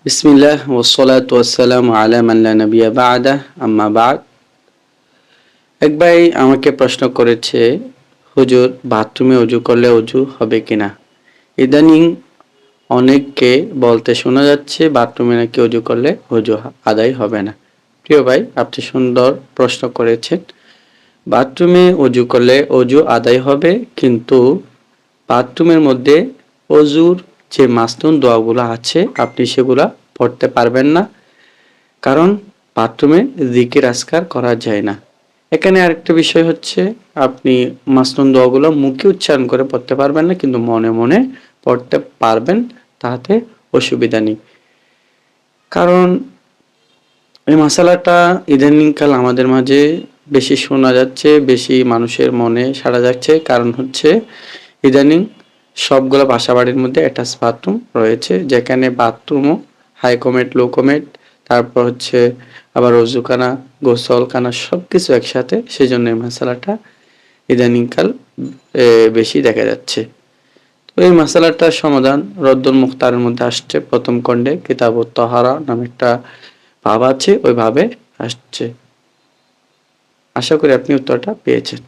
বিসমিল্লাহ ওয়াসসালাতু ওয়াসসালামু আলা মান লা নাবিয়্যা বা'দা আম্মা বা'দ। এক ভাই আমাকে প্রশ্ন করেছে, হুজুর বাথরুমে ওযু করলে ওযু হবে কিনা? ইদানিং অনেককে বলতে শোনা যাচ্ছে বাথরুমে নাকি ওযু করলে ওযু আদায় হবে না। প্রিয় ভাই, আপনি সুন্দর প্রশ্ন করেছেন। বাথরুমে ওযু করলে ওযু আদায় হবে, কিন্তু বাথরুমের মধ্যে ওযুর যে মাসনুন দোয়াগুলো আছে আপনি সেগুলা পড়তে পারবেন না, কারণ বাথরুমে জিকির আজকার করা যায় না। এখানে আরেকটা বিষয় হচ্ছে, আপনি মাসনুন দোয়াগুলো মুখে উচ্চারণ করে পড়তে পারবেন না, কিন্তু মনে মনে পড়তে পারবেন, তাতে অসুবিধা নেই। কারণ এই মশালাটা ইদানিংকাল আমাদের মাঝে বেশি শোনা যাচ্ছে, বেশি মানুষের মনে সাড়া যাচ্ছে। কারণ হচ্ছে ইদানিং সবগুলো বাসাবাড়ির মধ্যে অ্যাটাচ বাথরুম রয়েছে, যেখানে বাথরুমও হাই কমেট, লো কমেট, তারপর হচ্ছে আবার অজুখানা, গোসলখানা সব কিছু একসাথে। সেজন্য এই মশালাটা ইদানিংকাল বেশি দেখা যাচ্ছে। তো এই মশালাটার সমাধান রদ্দুল মুখতারের মধ্যে আসছে, প্রথম খণ্ডে কিতাবুত তাহারা নামে একটা ভাব আছে, ওইভাবে আসছে। আশা করি আপনি উত্তরটা পেয়েছেন।